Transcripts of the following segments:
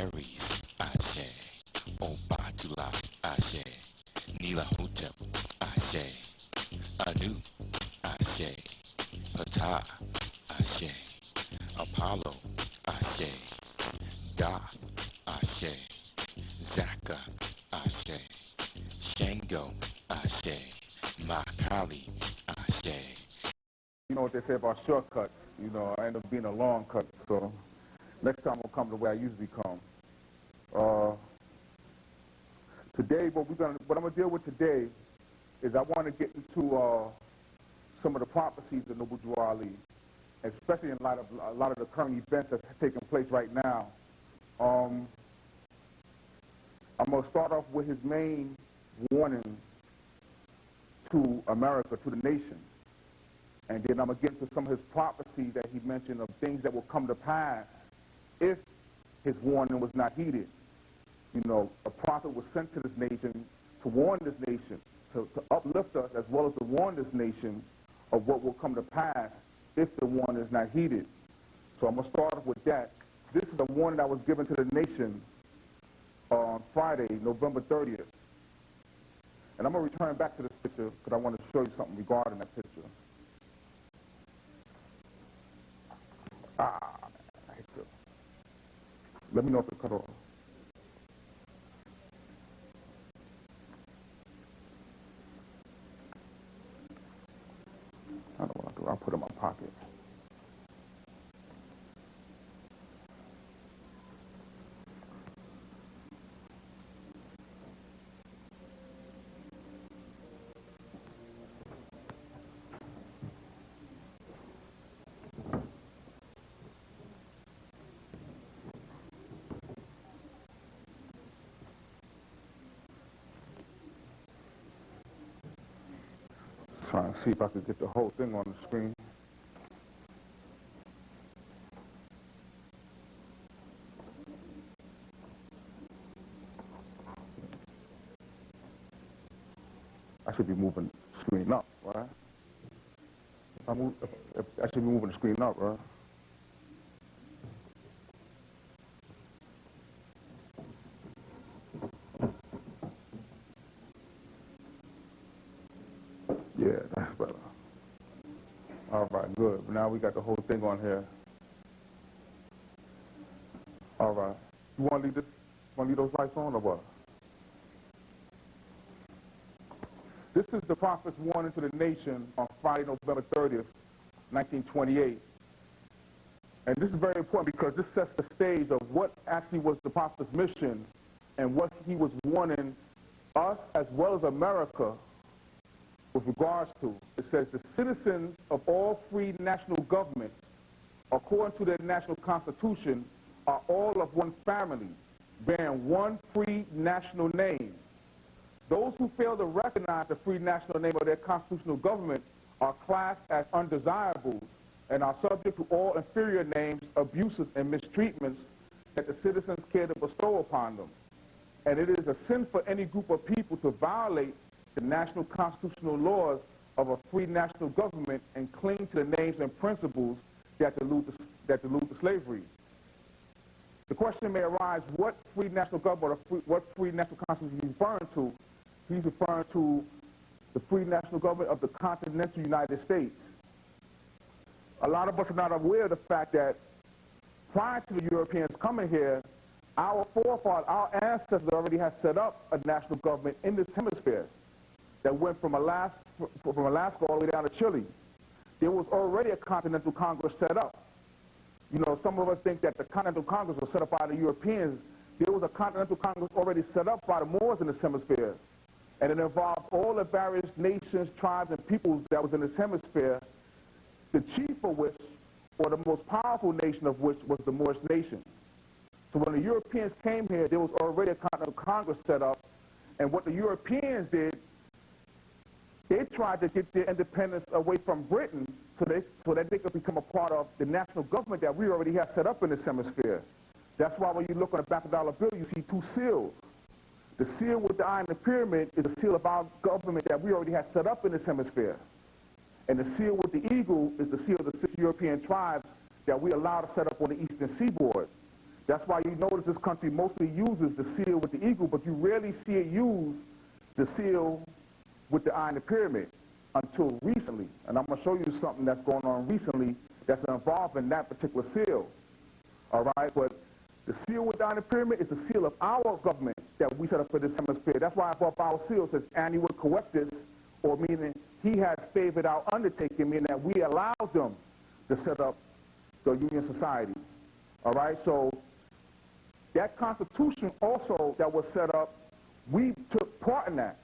Aries, Ashe, Obatula, Ashe, Nila Hotep, Ashe, Anu, Ashe, Ptah, Ashe, Apollo, Ashe, Da, Ashe, Zaka, Ashe, Shango, Ashe, Makali, Ashe. You know what they say about shortcuts. You know, I end up being a long cut, so next time I'll come the way I usually come. Today, what I'm gonna deal with today is I want to get into some of the prophecies of Noble Drew Ali, especially in light of a lot of the current events that's taking place right now. I'm gonna start off with his main warning to America, to the nation. And then I'm going to get into some of his prophecies that he mentioned of things that will come to pass if his warning was not heeded. You know, a prophet was sent to this nation to warn this nation, to uplift us, as well as to warn this nation of what will come to pass if the warning is not heeded. So I'm going to start off with that. This is a warning that was given to the nation on Friday, November 30th. And I'm going to return back to this picture because I want to show you something regarding that picture. I hate to. Let me know if it cut off. I don't know what I'll do. I'll put it in my pocket. Trying to see if I could get the whole thing on the screen. I should be moving the screen up, right? I should be moving the screen up, right? Yeah, that's better. All right, good. Now we got the whole thing on here. All right. You want to leave this? Want to leave those lights on or what? This is the prophet's warning to the nation on Friday, November 30th, 1928. And this is very important because this sets the stage of what actually was the prophet's mission and what he was warning us as well as America with regards to. It says the citizens of all free national governments, according to their national constitution, are all of one family, bearing one free national name. Those who fail to recognize the free national name of their constitutional government are classed as undesirables and are subject to all inferior names, abuses, and mistreatments that the citizens care to bestow upon them. And it is a sin for any group of people to violate the national constitutional laws of a free national government and cling to the names and principles that delude to slavery. The question may arise, what free national government or what free national constitution is he referring to? He's referring to the free national government of the continental United States. A lot of us are not aware of the fact that prior to the Europeans coming here, our forefathers, our ancestors already had set up a national government in this hemisphere that went from Alaska all the way down to Chile. There was already a Continental Congress set up. You know, some of us think that the Continental Congress was set up by the Europeans. There was a Continental Congress already set up by the Moors in this hemisphere. And it involved all the various nations, tribes, and peoples that was in this hemisphere, the chief of which, or the most powerful nation of which, was the Moorish nation. So when the Europeans came here, there was already a Continental Congress set up, and what the Europeans did, they tried to get their independence away from Britain so that they could become a part of the national government that we already have set up in this hemisphere. That's why when you look on the back of the dollar bill, you see two seals. The seal with the eye and the pyramid is a seal of our government that we already have set up in this hemisphere. And the seal with the eagle is the seal of the 6 European tribes that we allowed to set up on the eastern seaboard. That's why you notice this country mostly uses the seal with the eagle, but you rarely see it use the seal with the eye in the pyramid until recently. And I'm going to show you something that's going on recently that's involved in that particular seal. All right, but the seal with the eye in the pyramid is the seal of our government that we set up for this hemisphere. That's why above our seal says annual correctus, or meaning he has favored our undertaking, meaning that we allowed them to set up the Union Society. All right, so that Constitution also that was set up, we took part in that.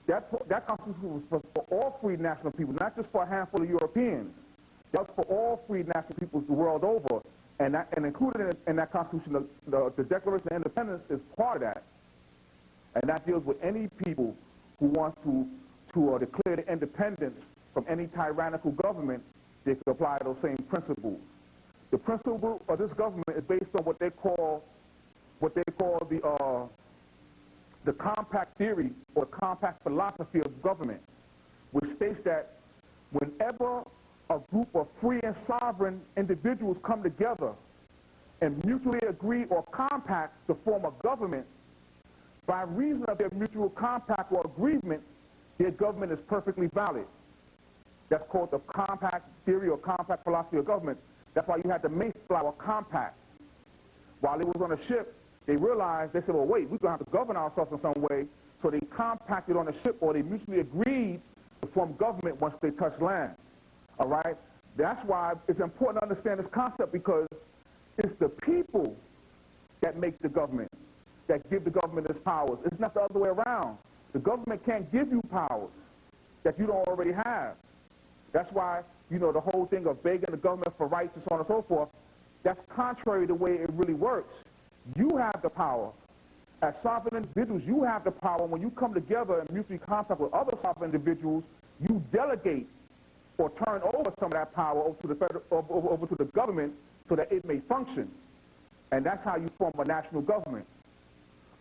That Constitution was for all free national people, not just for a handful of Europeans. That was for all free national peoples the world over. And included in that Constitution, the Declaration of Independence is part of that. And that deals with any people who want to declare their independence from any tyrannical government. They could apply those same principles. The principle of this government is based on what they call the compact theory or compact philosophy of government, which states that whenever a group of free and sovereign individuals come together and mutually agree or compact to form a government, by reason of their mutual compact or agreement, their government is perfectly valid. That's called the compact theory or compact philosophy of government. That's why you had the Mayflower Compact. While they was on a ship, they realized, they said, well, wait, we're going to have to govern ourselves in some way. So they compacted on the ship, or they mutually agreed to form government once they touched land. All right? That's why it's important to understand this concept, because it's the people that make the government, that give the government its powers. It's not the other way around. The government can't give you powers that you don't already have. That's why, you know, the whole thing of begging the government for rights and so on and so forth, that's contrary to the way it really works. You have the power. As sovereign individuals, you have the power. When you come together and mutually contact with other sovereign individuals, you delegate or turn over some of that power over to the government so that it may function. And that's how you form a national government.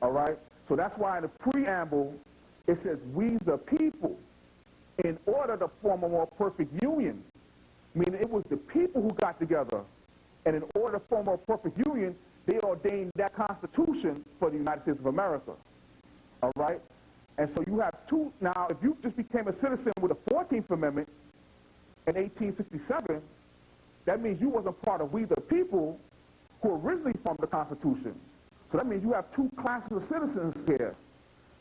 All right? So that's why in the preamble, it says, we the people, in order to form a more perfect union, meaning it was the people who got together, and in order to form a perfect union, they ordained that Constitution for the United States of America. All right? And so you have two. Now, if you just became a citizen with the 14th Amendment in 1867, that means you wasn't part of we the people who originally formed the Constitution. So that means you have two classes of citizens here.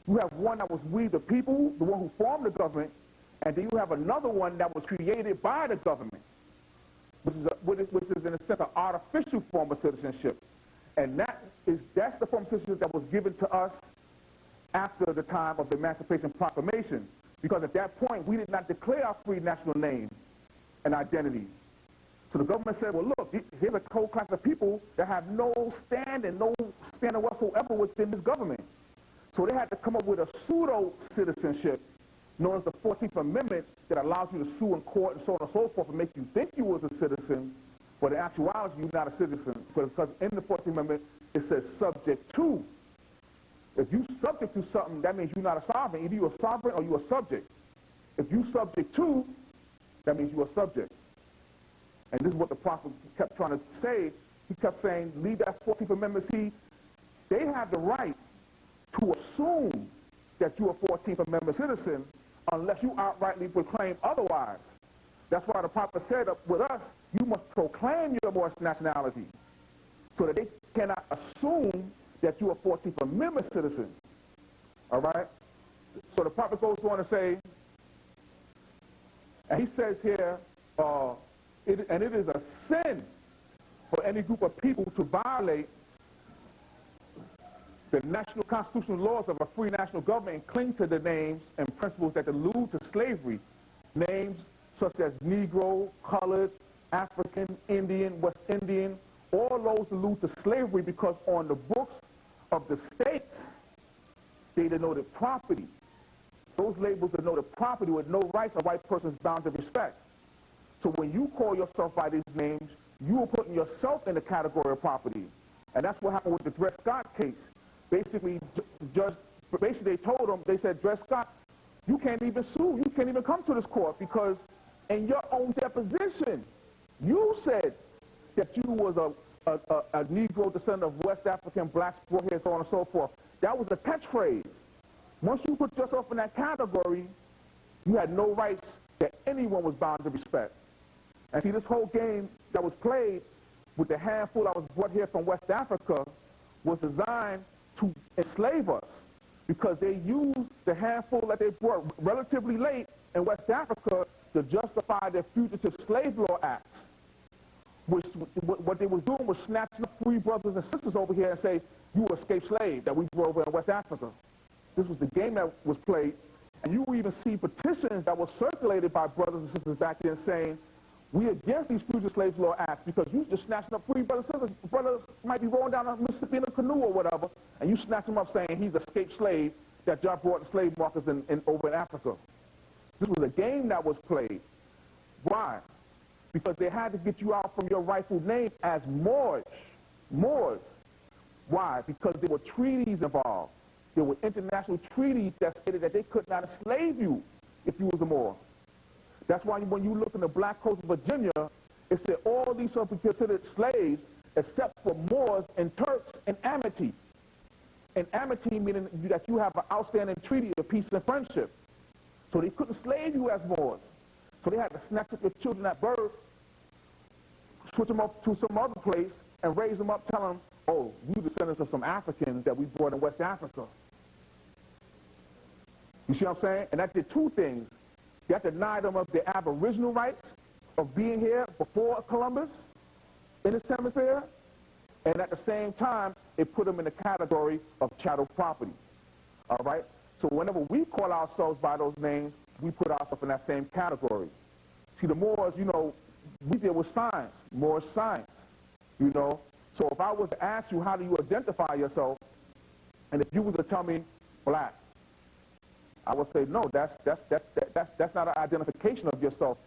You have one that was we the people, the one who formed the government, and then you have another one that was created by the government, which is in a sense an artificial form of citizenship. And that's the form of citizenship that was given to us after the time of the Emancipation Proclamation, because at that point we did not declare our free national name and identity. So the government said, well, look, here's a whole class of people that have no standing whatsoever within this government. So they had to come up with a pseudo-citizenship known as the 14th Amendment that allows you to sue in court and so on and so forth and make you think you was a citizen, but in actuality you're not a citizen, because in the 14th Amendment it says subject to. If you subject to something, that means you're not a sovereign. Either you're a sovereign or you're a subject. If you subject to, that means you're a subject. And this is what the prophet kept trying to say. He kept saying, leave that 14th Amendment. See, they have the right to assume that you're a 14th Amendment citizen unless you outrightly proclaim otherwise. That's why the prophet said with us, you must proclaim your Moorish nationality so that they cannot assume that you're a 14th Amendment citizen. All right? So the prophet goes on to say, and he says here, it is a sin for any group of people to violate the national constitutional laws of a free national government and cling to the names and principles that allude to slavery. Names such as Negro, colored, African, Indian, West Indian, all those allude to slavery because on the books of the states, they denoted property. Those labels denoted property with no rights a white person is bound to respect. So when you call yourself by these names, you are putting yourself in the category of property. And that's what happened with the Dred Scott case. Basically, they told him, they said, Dred Scott, you can't even sue, you can't even come to this court because in your own deposition, you said that you was a a Negro descendant of West African blacks brought here, so on and so forth. That was a catchphrase. Once you put yourself in that category, you had no rights that anyone was bound to respect. And see, this whole game that was played with the handful that was brought here from West Africa was designed to enslave us, because they used the handful that they brought relatively late in West Africa to justify their fugitive slave law acts. What they were doing was snatching up free brothers and sisters over here and say, you were escaped slave that we brought over in West Africa. This was the game that was played. And you even see petitions that were circulated by brothers and sisters back then saying, we against these fugitive slave law acts because you just snatching up free brothers and sisters. Brothers might be rolling down the Mississippi in a canoe or whatever, and you snatch them up saying he's escaped slave that y'all brought the slave markers over in Africa. This was a game that was played. Why? Because they had to get you out from your rightful name as Moorish. Moors. Why? Because there were treaties involved. There were international treaties that stated that they could not enslave you if you was a Moor. That's why when you look in the black coast of Virginia, it said all these are considered slaves except for Moors and Turks and amity. And amity meaning that you have an outstanding treaty of peace and friendship. So they couldn't slave you as Moors. So they had to snatch up your children at birth, switch them up to some other place, and raise them up, tell them, oh, you descendants of some Africans that we brought in West Africa. You see what I'm saying? And that did two things. That denied them of their aboriginal rights of being here before Columbus in this hemisphere, and at the same time, it put them in the category of chattel property. All right? So whenever we call ourselves by those names, we put ourselves in that same category. See, the Moors, you know, we deal with science, Moorish science, you know. So if I was to ask you, how do you identify yourself, and if you was to tell me black, I would say, no, that's not an identification of yourself.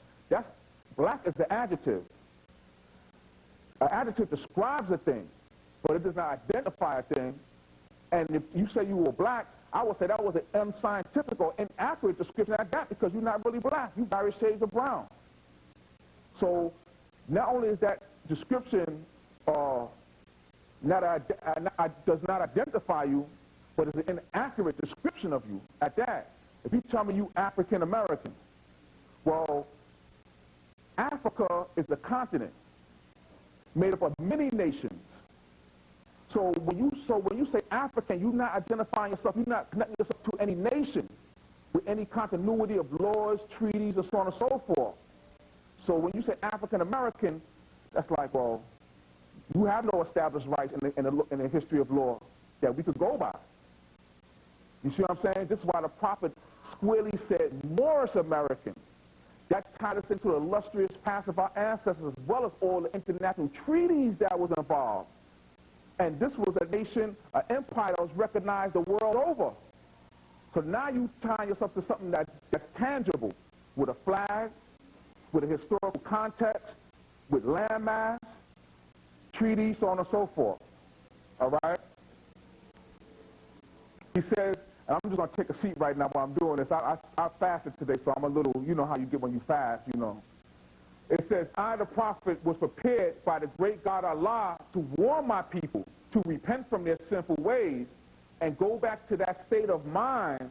Black is the adjective. An adjective describes a thing, but it does not identify a thing. And if you say you were black, I would say that was an unscientific or inaccurate description at that, because you're not really black. You're various shades of brown. So not only is that description does not identify you, but it's an inaccurate description of you at that. If you tell me you African American, well, Africa is a continent made up of many nations. So when you say African, you're not identifying yourself, you're not connecting yourself to any nation with any continuity of laws, treaties, and so on and so forth. So when you say African American, that's like, well, you have no established rights in the history of law that we could go by. You see what I'm saying? This is why the prophet squarely said Moorish American. That tied us into the illustrious past of our ancestors, as well as all the international treaties that was involved. And this was a nation, an empire that was recognized the world over. So now you tie yourself to something that's tangible, with a flag, with a historical context, with landmass, treaties, so on and so forth. All right? He says, and I'm just going to take a seat right now while I'm doing this. I fasted today, so I'm a little, you know how you get when you fast, you know. It says, I, the prophet, was prepared by the great God Allah to warn my people to repent from their sinful ways and go back to that state of mind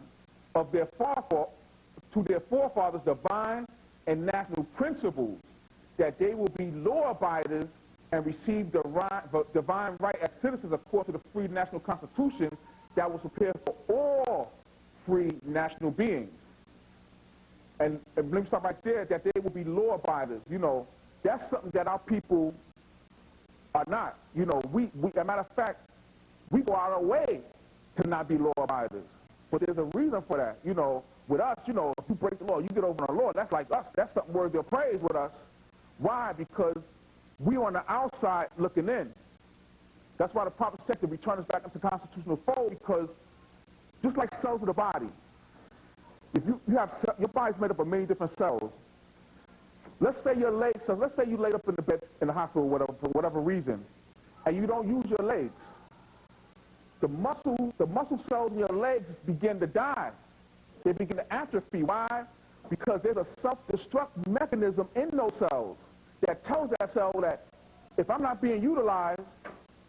of their forefathers' divine and national principles, that they will be law-abiders and receive the divine right as citizens according to the free national constitution that was prepared for all free national beings. And let me stop right there, that they will be law-abiders. You know, that's something that our people are not. You know, as a matter of fact, we go out of our way to not be law-abiders. But there's a reason for that. You know, with us, you know, if you break the law, you get over the law. That's like us. That's something worthy of praise with us. Why? Because we on the outside looking in. That's why the prophet said to return us back into constitutional fold, because just like cells of the body, if you have, your body's made up of many different cells. Let's say your legs, so let's say you laid up in the bed in the hospital for whatever reason, and you don't use your legs. The muscle cells in your legs begin to die. They begin to atrophy. Why? Because there's a self-destruct mechanism in those cells that tells that cell that if I'm not being utilized,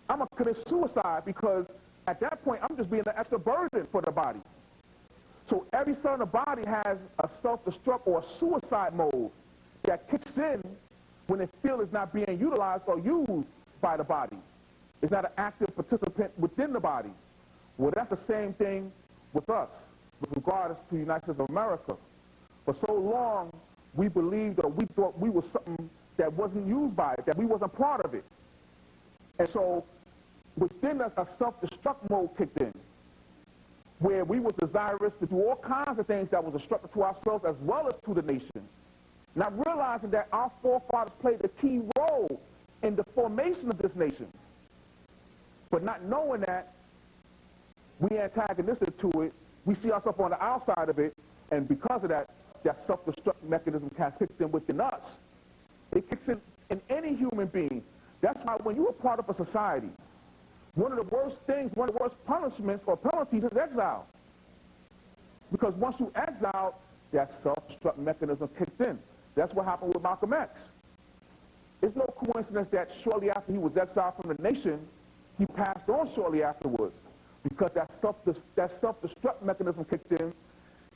I'm going to commit suicide, because at that point, I'm just being an extra burden for the body. So every cell in the body has a self-destruct or a suicide mode that kicks in when it feels it's not being utilized or used by the body. It's not an active participant within the body. Well, that's the same thing with us, with regards to the United States of America. For so long, we believed, or we thought we were something that wasn't used by it, that we wasn't part of it. And so within us, a self-destruct mode kicked in, where we were desirous to do all kinds of things that was destructive to ourselves as well as to the nation. Not realizing that our forefathers played a key role in the formation of this nation. But not knowing that, we antagonistic to it, we see ourselves on the outside of it, and because of that, that self-destruct mechanism has kicked in within us. It kicks in any human being. That's why when you are part of a society, one of the worst things, one of the worst punishments or penalties is exile. Because once you exile, that self-destruct mechanism kicks in. That's what happened with Malcolm X. It's no coincidence that shortly after he was exiled from the nation, he passed on shortly afterwards. Because that self-destruct mechanism kicked in.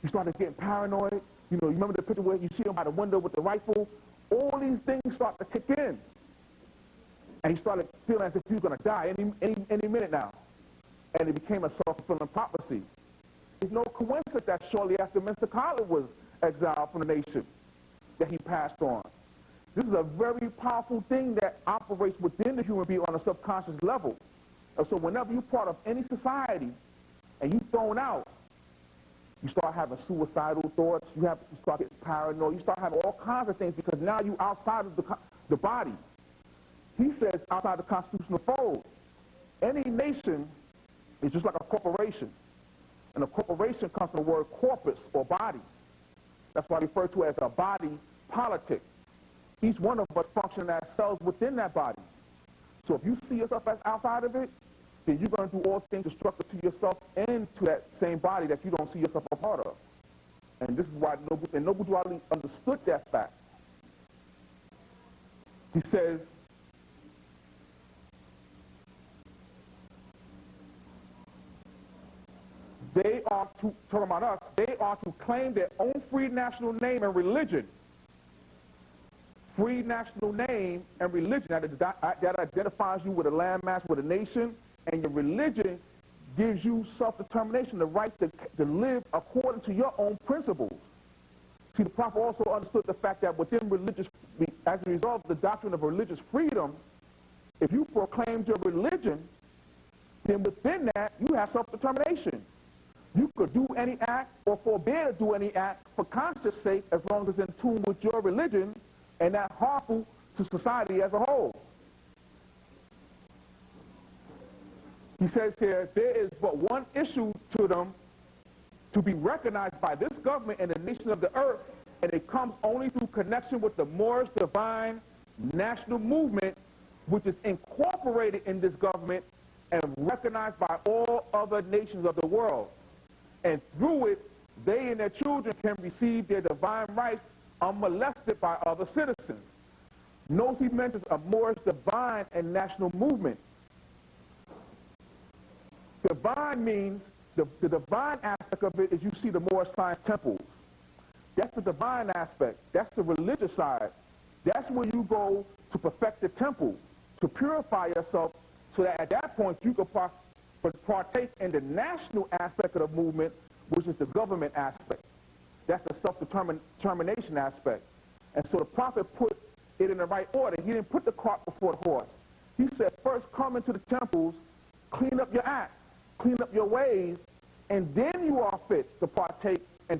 He started getting paranoid. You know, you remember the picture where you see him by the window with the rifle? All these things start to kick in. And he started feeling as if he was going to die any minute now. And it became a self-fulfilling prophecy. It's no coincidence that shortly after Mr. Collins was exiled from the nation, that he passed on. This is a very powerful thing that operates within the human being on a subconscious level. And so whenever you're part of any society and you're thrown out, you start having suicidal thoughts, you start getting paranoid, you start having all kinds of things, because now you're outside of the body. He says outside the constitutional fold. Any nation is just like a corporation. And a corporation comes from the word corpus, or body. That's why I refer to it as a body politic. Each one of us function as cells within that body. So if you see yourself as outside of it, then you're going to do all things destructive to yourself and to that same body that you don't see yourself a part of. And this is why Noble duality understood that fact. He says, they are to, talking about us, they are to claim their own free national name and religion. Free national name and religion that identifies you with a landmass, with a nation, and your religion gives you self-determination, the right to live according to your own principles. See, the Prophet also understood the fact that within religious, as a result of the doctrine of religious freedom, if you proclaimed your religion, then within that, you have self-determination. You could do any act or forbear to do any act for conscience sake, as long as it's in tune with your religion and not harmful to society as a whole. He says here, there is but one issue to them to be recognized by this government and the nation of the earth, and it comes only through connection with the Moorish divine national movement, which is incorporated in this government and recognized by all other nations of the world. And through it, they and their children can receive their divine rights unmolested by other citizens. Notice he mentions a Moorish divine and national movement. Divine means, the divine aspect of it is you see the Moorish science temples. That's the divine aspect. That's the religious side. That's where you go to perfect the temple, to purify yourself, so that at that point you can partake in the national aspect of the movement, which is the government aspect. That's the self-determination aspect. And so the Prophet put it in the right order. He didn't put the cart before the horse. He said, first come into the temples, clean up your act, clean up your ways, and then you are fit to partake and